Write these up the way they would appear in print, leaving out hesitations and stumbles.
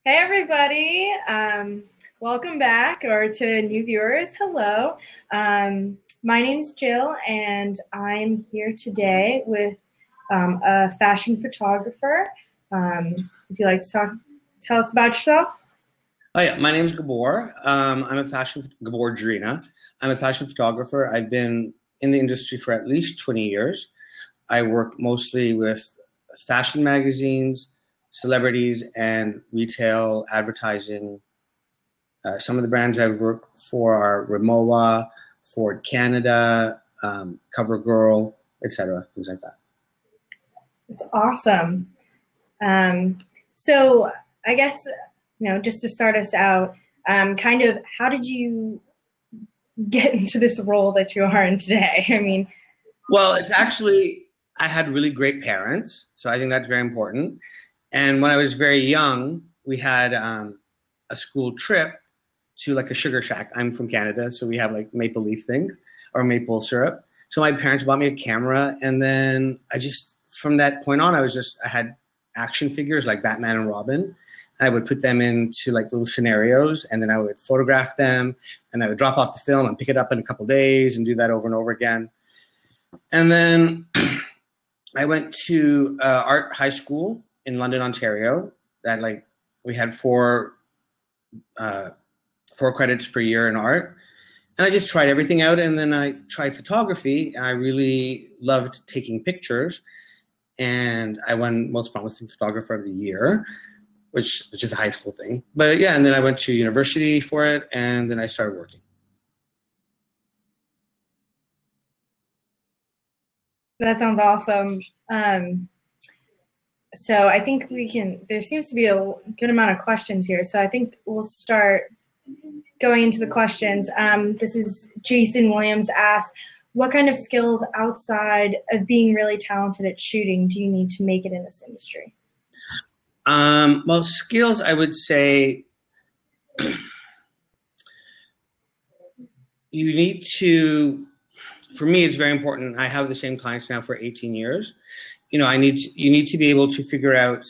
Hey everybody, welcome back, or to new viewers, hello. My name's Jill, and I'm here today with a fashion photographer. Would you like to tell us about yourself? Oh yeah, my name is Gabor. I'm a Gabor Jurina. I'm a fashion photographer. I've been in the industry for at least 20 years. I work mostly with fashion magazines, celebrities, and retail advertising. Some of the brands I've worked for are Rimowa, Ford Canada, CoverGirl, etc., things like that. It's awesome. Um, so I guess, just to start us out, kind of how did you get into this role that you are in today? I mean, Well, it's actually, I had really great parents, so I think that's very important. And when I was very young, we had a school trip to like a sugar shack. I'm from Canada, so we have like maple leaf things or maple syrup. So my parents bought me a camera, and then from that point on, I had action figures like Batman and Robin. And I would put them into like little scenarios, and then I would photograph them, and I would drop off the film and pick it up in a couple days and do that over and over again. And then I went to art high school in London, Ontario. That like we had uh, 4 credits per year in art, and I just tried everything out. And then I tried photography, and I really loved taking pictures. And I won Most Promising Photographer of the Year, which is a high school thing. But yeah, and then I went to university for it, and then I started working. that sounds awesome. Um, so I think there seems to be a good amount of questions here. So I think we'll start going into the questions. This is Jason Williams asked, what kind of skills outside of being really talented at shooting do you need to make it in this industry? Well, skills, I would say you need to, for me, it's very important. I have the same clients now for 18 years. You need to be able to figure out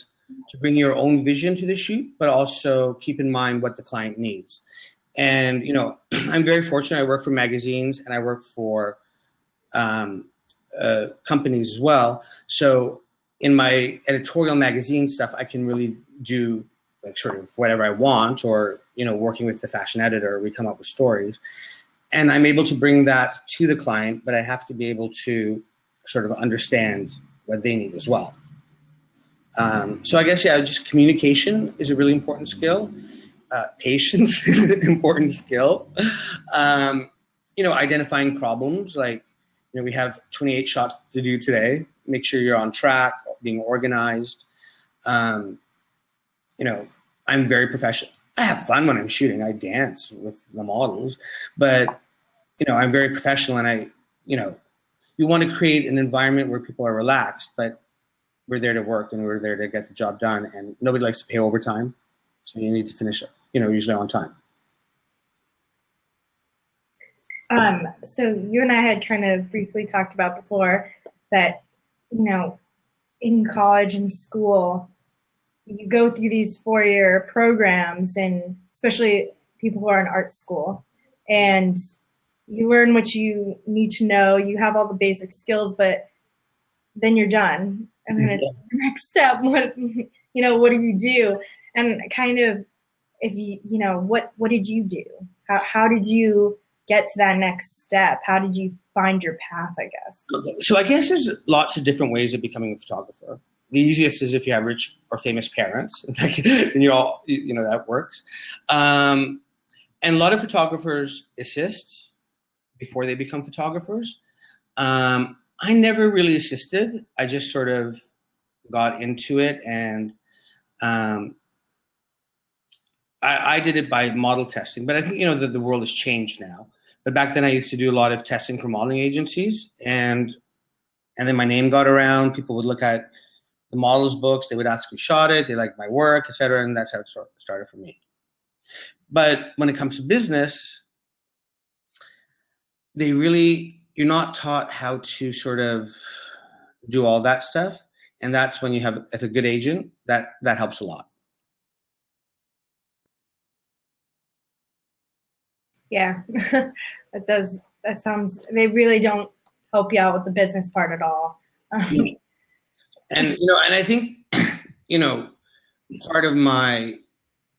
to bring your own vision to the shoot, but also keep in mind what the client needs. And, I'm very fortunate. I work for magazines and I work for companies as well. So in my editorial magazine stuff, I can really do like sort of whatever I want, or, working with the fashion editor, we come up with stories. And I'm able to bring that to the client, but I have to be able to sort of understand what they need as well. So I guess, yeah, just communication is a really important skill. Patience is an important skill. Identifying problems, like, we have 28 shots to do today. Make sure you're on track, being organized. I'm very professional. I have fun when I'm shooting. I dance with the models, but, I'm very professional, and you want to create an environment where people are relaxed, but we're there to work and we're there to get the job done, and nobody likes to pay overtime. So you need to finish, usually on time. So you and I had kind of briefly talked about before that, in college and school, you go through these 4-year programs, and especially people who are in art school, and you learn what you need to know. You have all the basic skills, but then you're done. And then it's the next step. What do you do? And kind of, what did you do? How did you get to that next step? How did you find your path, I guess? So I guess there's lots of different ways of becoming a photographer. The easiest is if you have rich or famous parents, and that works. And a lot of photographers assist before they become photographers. I never really assisted. I just sort of got into it, and I did it by model testing. But I think, the world has changed now. But back then I used to do a lot of testing for modeling agencies, and then my name got around. People would look at the models' books. They would ask who shot it. They liked my work, etc. And that's how it started for me. But when it comes to business, you're not taught how to sort of do all that stuff. And that's when you have, if a good agent, that helps a lot. Yeah, that does. That sounds. They really don't help you out with the business part at all. And and I think part of my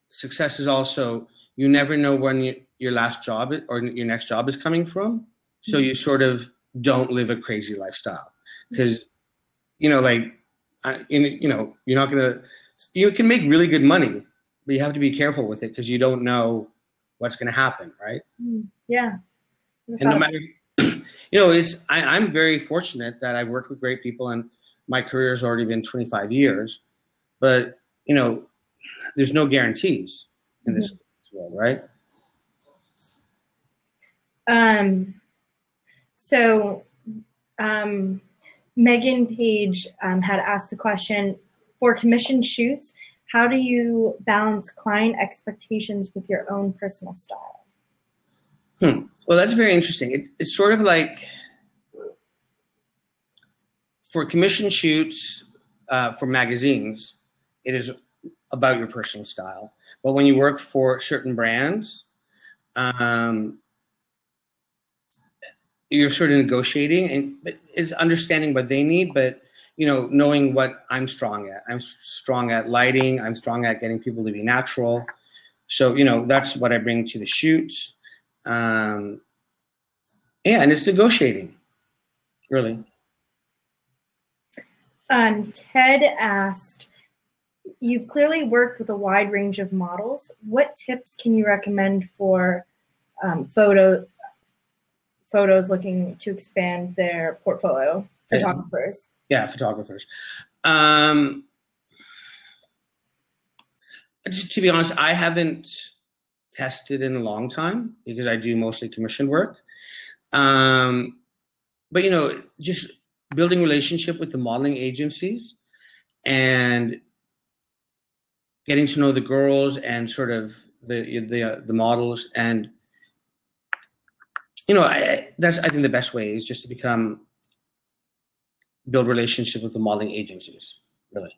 success is also you never know when your last job or your next job is coming from, so you sort of don't live a crazy lifestyle because like you're not gonna. You can make really good money, but you have to be careful with it because you don't know what's going to happen, right? Yeah. And no matter, I'm very fortunate that I've worked with great people and my career has already been 25 years, but there's no guarantees in this world, right? So, Megan Page had asked the question, for commission shoots, how do you balance client expectations with your own personal style? Well, that's very interesting. It's sort of like for commission shoots for magazines, it is about your personal style. But when you work for certain brands, you're sort of negotiating, and it's understanding what they need, but knowing what I'm strong at. I'm strong at lighting. I'm strong at getting people to be natural. So that's what I bring to the shoot. And it's negotiating, really. Ted asked, you've clearly worked with a wide range of models. What tips can you recommend for photos looking to expand their portfolio? Photographers. Yeah, photographers. To be honest, I haven't tested in a long time because I do mostly commissioned work. But just building relationship with the modeling agencies and getting to know the girls and sort of the models, and that's I think the best way is just to build relationship with the modeling agencies, really.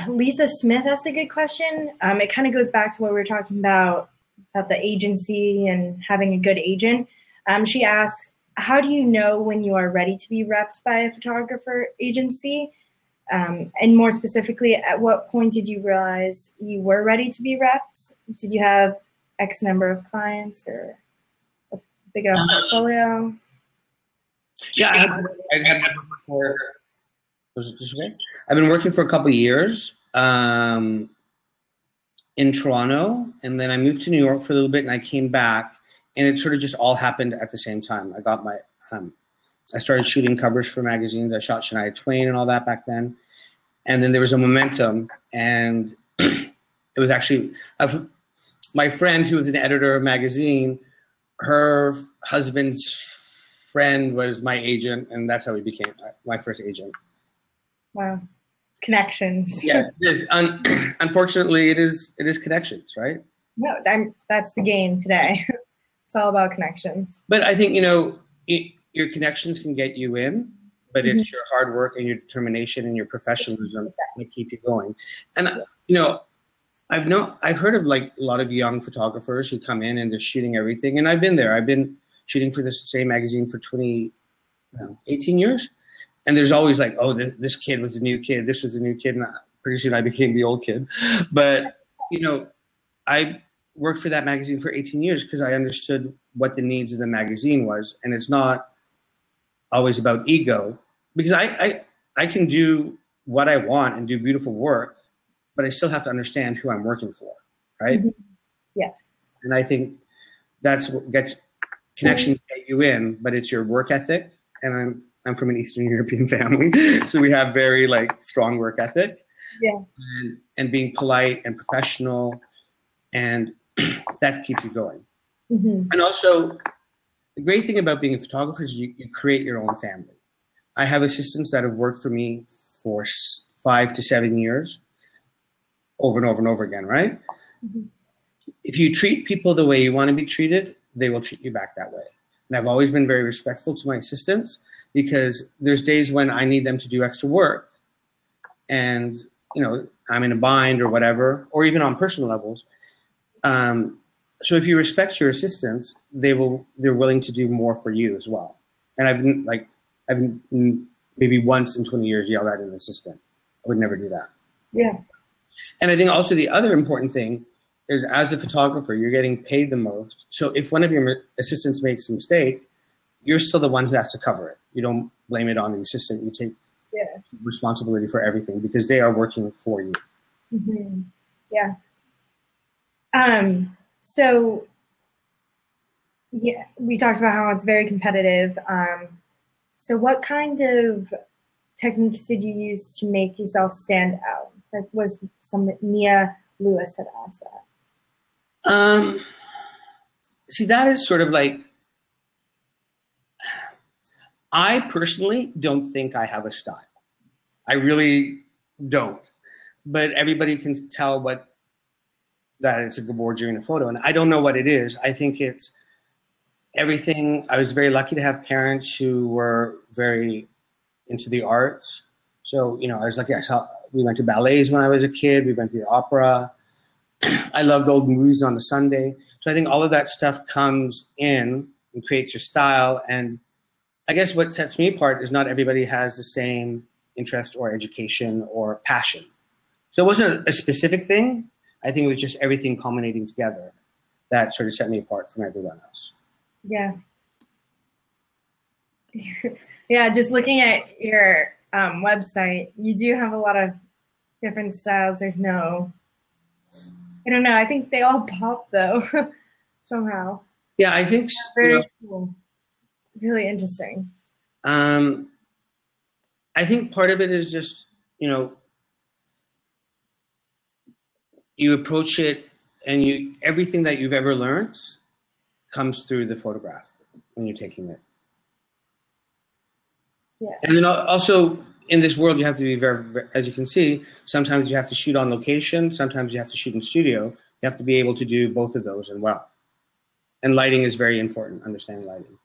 Lisa Smith asked a good question. It kind of goes back to what we were talking about the agency and having a good agent. She asks, how do you know when you are ready to be repped by a photographer agency? And more specifically, at what point did you realize you were ready to be repped? Did you have X number of clients or a big enough portfolio? Yeah, I've been working for a couple of years in Toronto, and then I moved to New York for a little bit, and I came back, and it sort of just all happened at the same time. I got I started shooting covers for magazines. I shot Shania Twain and all that back then, and then there was a momentum, and it was actually my friend who was an editor of a magazine. Her husband's friend was my agent, and that's how he became my first agent. Wow, connections. Yeah, it is. Unfortunately, it is connections, right? No, that's the game today. It's all about connections. But I think your connections can get you in, but it's your hard work and your determination and your professionalism that keep you going. And I've heard of like a lot of young photographers who come in and they're shooting everything, and I've been there. I've been shooting for this same magazine for 18 years. And there's always like, oh, this kid was a new kid. This was a new kid. And pretty soon I became the old kid. But, I worked for that magazine for 18 years because I understood what the needs of the magazine was. And it's not always about ego, because I can do what I want and do beautiful work, but I still have to understand who I'm working for, right? Yeah. And I think that's what gets connections get you in, but it's your work ethic. And I'm from an Eastern European family, so we have very strong work ethic. Yeah. And being polite and professional, and that keeps you going. And also, the great thing about being a photographer is you create your own family. I have assistants that have worked for me for 5 to 7 years, over and over and over again, right? If you treat people the way you want to be treated, they will treat you back that way. And I've always been very respectful to my assistants, because there's days when I need them to do extra work, and I'm in a bind or whatever, or even on personal levels. So if you respect your assistants, they're willing to do more for you as well. And I've maybe once in 20 years yelled at an assistant. I would never do that. Yeah. And I think also the other important thing is, as a photographer, you're getting paid the most. So if one of your assistants makes a mistake, you're still the one who has to cover it. You don't blame it on the assistant. You take responsibility for everything because they are working for you. Mm-hmm. Yeah. So yeah, we talked about how it's very competitive. So what kind of techniques did you use to make yourself stand out? That was Mia Lewis had asked that. See, that is sort of like, I personally don't think I have a style. I really don't. But everybody can tell that it's a gabor jurina photo. And I don't know what it is. I think it's everything. I was very lucky to have parents who were very into the arts. So, I was lucky. We went to ballets when I was a kid. We went to the opera. I loved old movies on a Sunday. So I think all of that stuff comes in and creates your style. And I guess what sets me apart is not everybody has the same interest or education or passion. So it wasn't a specific thing. I think it was just everything culminating together that sort of set me apart from everyone else. Yeah. Yeah, just looking at your website, you do have a lot of different styles. There's no, I don't know, I think they all pop though, somehow. Yeah, I think very cool. Really interesting. I think part of it is just, you approach it and everything that you've ever learned comes through the photograph when you're taking it. Yeah. And then also in this world, you have to be very, as you can see, sometimes you have to shoot on location. Sometimes you have to shoot in studio. You have to be able to do both of those and well. And lighting is very important, understanding lighting.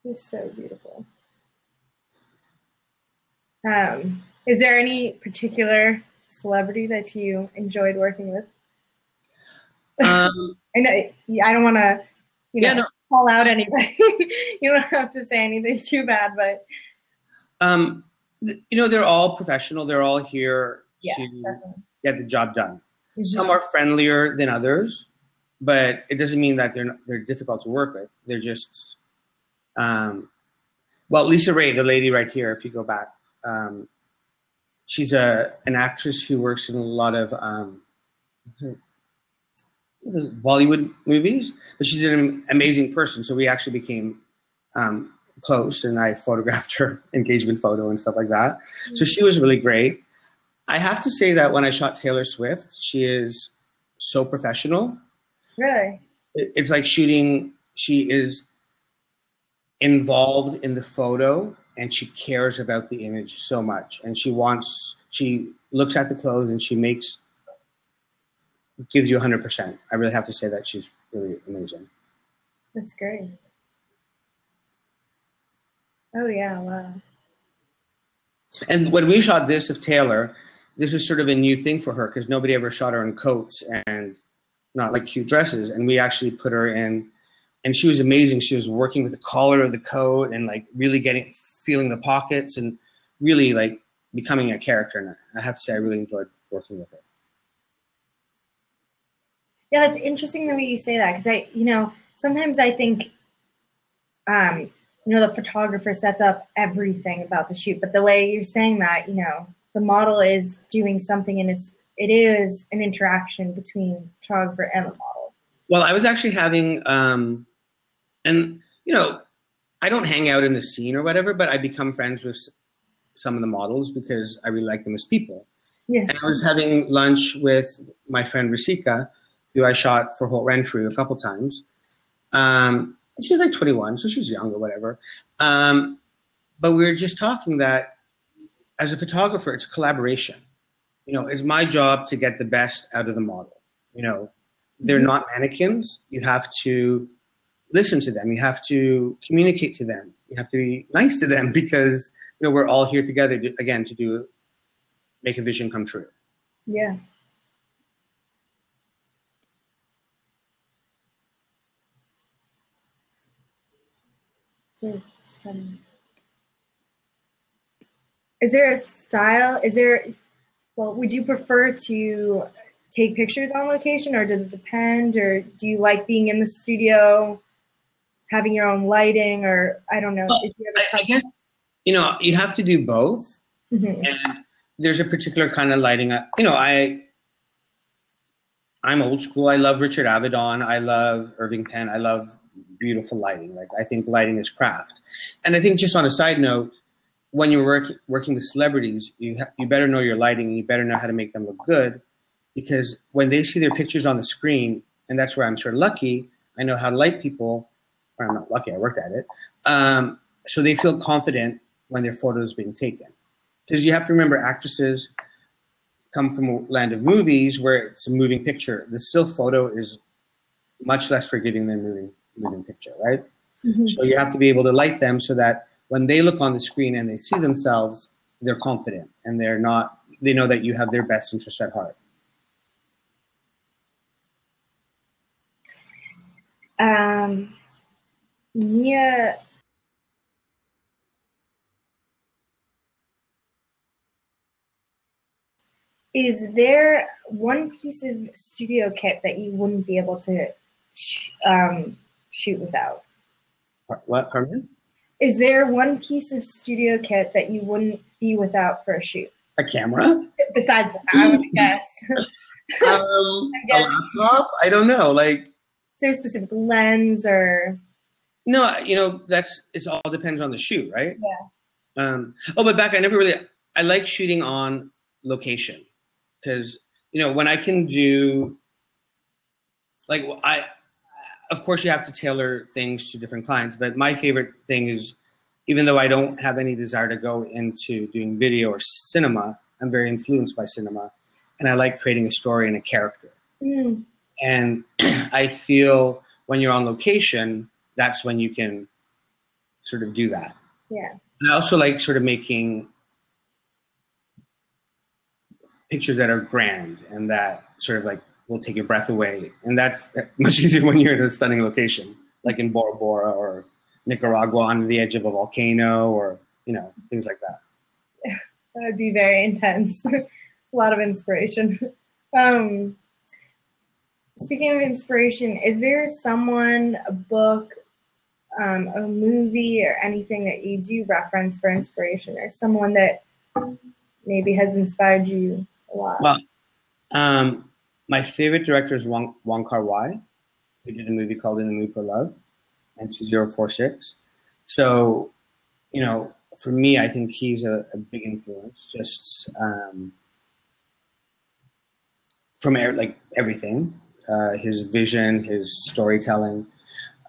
You're so beautiful. Is there any particular celebrity that you enjoyed working with? I know I don't want to, call out anybody. You don't have to say anything too bad, but they're all professional. They're all here to get the job done. Mm-hmm. Some are friendlier than others, but it doesn't mean that they're difficult to work with. They're just Lisa Ray, the lady right here, if you go back, she's an actress who works in a lot of Bollywood movies, but she's an amazing person. So we actually became close, and I photographed her engagement photo and stuff like that. Mm-hmm. So she was really great. I have to say that when I shot Taylor Swift, she is so professional. Really? It's like shooting, she is involved in the photo and she cares about the image so much. And she looks at the clothes and gives you 100%. I really have to say that she's really amazing. That's great. Oh yeah, wow. And when we shot this of Taylor, this was sort of a new thing for her because nobody ever shot her in coats and not like cute dresses. And we actually put her in, and she was amazing. She was working with the collar of the coat and like really feeling the pockets and really like becoming a character. And I have to say, I really enjoyed working with her. Yeah, that's interesting the way you say that, because sometimes I think, the photographer sets up everything about the shoot, but the way you're saying that, the model is doing something, and it is an interaction between the photographer and the model. Well, I was actually having, I don't hang out in the scene or whatever, but I become friends with some of the models because I really like them as people. Yeah. And I was having lunch with my friend Rasika, who I shot for Holt Renfrew a couple times. She's like 21, so she's young or whatever. But we were just talking that as a photographer, it's a collaboration. It's my job to get the best out of the model. They're not mannequins. You have to listen to them. You have to communicate to them. You have to be nice to them because we're all here together again to make a vision come true. Yeah. So, is there a style? Well, would you prefer to take pictures on location, or does it depend? Or do you like being in the studio, having your own lighting, or I don't know? Well, If you have I guess, you have to do both. mm-hmm. And there's a particular kind of lighting. I'm old school. I love Richard Avedon. I love Irving Penn. I love beautiful lighting. Like, I think lighting is craft. And I think, just on a side note, when you're working with celebrities, you better know your lighting, and you better know how to make them look good, because when they see their pictures on the screen, and that's where I'm sure lucky, I know how to light people, or I'm not lucky, I worked at it. So they feel confident when their photo is being taken. Because you have to remember, actresses come from a land of movies where it's a moving picture. The still photo is much less forgiving than moving picture, right? Mm-hmm. So you have to be able to light them so that when they look on the screen and they see themselves, they're confident, and they know that you have their best interest at heart. Mia, is there one piece of studio kit that you wouldn't be able to shoot without? What, pardon? Is there one piece of studio kit that you wouldn't be without for a shoot? A camera? Besides that, I would guess. A laptop? I don't know. Like, is there a specific lens or? No, it all depends on the shoot, right? Yeah. But back, I like shooting on location, because, when I can do, like, of course you have to tailor things to different clients, but my favorite thing is, even though I don't have any desire to go into doing video or cinema, I'm very influenced by cinema, and I like creating a story and a character. Mm. And I feel when you're on location, that's when you can sort of do that. Yeah. And I also like sort of making pictures that are grand and that sort of like will take your breath away. And that's much easier when you're in a stunning location, like in Bora Bora or Nicaragua on the edge of a volcano, or, things like that. That would be very intense. A lot of inspiration. Speaking of inspiration, is there someone, a book, a movie, or anything that you do reference for inspiration, or someone that maybe has inspired you a lot? Well, my favorite director is Wong Kar-wai, who did a movie called In the Mood for Love and 2046. So, for me, I think he's a big influence, just from everything, his vision, his storytelling.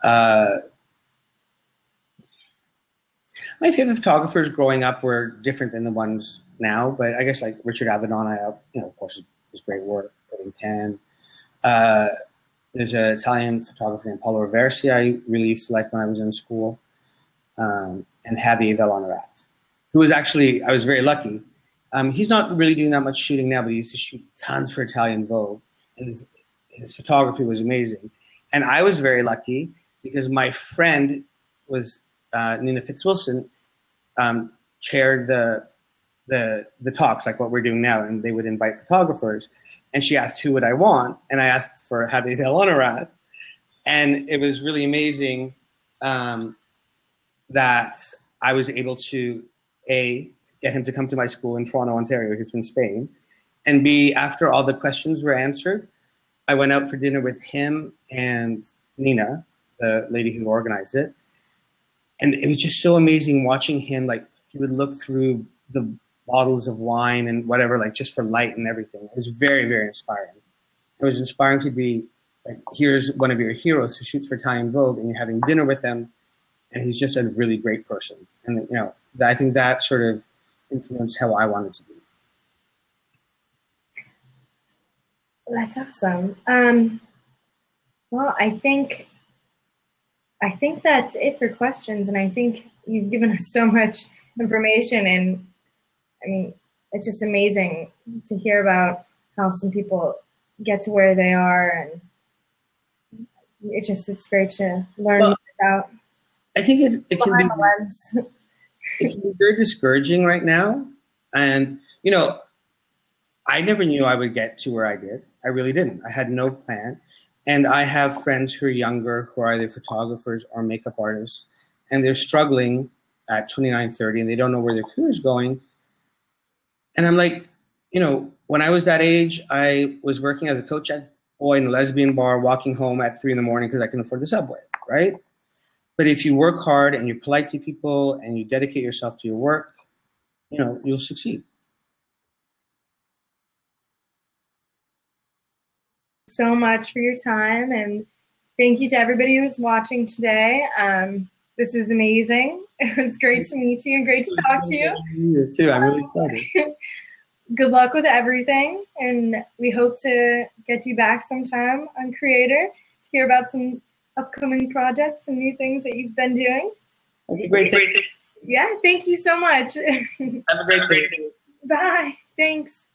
My favorite photographers growing up were different than the ones now, but I guess like Richard Avedon, of course, his great work, Irving Penn. There's an Italian photographer named Paolo Roversi I really used to like when I was in school, and Javier Vellonarrat, who was actually, I was very lucky. He's not really doing that much shooting now, but he used to shoot tons for Italian Vogue, and his photography was amazing. And I was very lucky because my friend was Nina Fitzwilson, chaired the talks, like what we're doing now, and they would invite photographers. And she asked who would I want, and I asked for Javier Vellonarrat, and it was really amazing that I was able to get him to come to my school in Toronto, Ontario. He's from Spain, and B, after all the questions were answered, I went out for dinner with him and Nina, the lady who organized it. And it was just so amazing watching him, like, he would look through the bottles of wine and whatever, like, just for light and everything. It was very, very inspiring. It was inspiring to be like, here's one of your heroes who shoots for Italian Vogue, and you're having dinner with him, and he's just a really great person. And, I think that sort of influenced how I wanted to be. That's awesome. Well, I think that's it for questions, and I think you've given us so much information. And I mean, it's just amazing to hear about how some people get to where they are, and it's great to learn Well, more about I think it can behind be the lens. very discouraging right now. And, I never knew I would get to where I did. I really didn't. I had no plan. And I have friends who are younger who are either photographers or makeup artists, and they're struggling at 29, 30, and they don't know where their career is going. And I'm like, when I was that age, I was working as a coach at boy in a lesbian bar, walking home at 3 in the morning because I can afford the subway, right? But if you work hard and you're polite to people and you dedicate yourself to your work, you'll succeed. So much for your time, and thank you to everybody who's watching today. This was amazing. It was great to meet you and great to talk to you. You too. I'm really excited. Good luck with everything, and we hope to get you back sometime on Creator to hear about some upcoming projects and new things that you've been doing. Okay, great. Yeah, thank you so much. Have a great day. Bye. Thanks.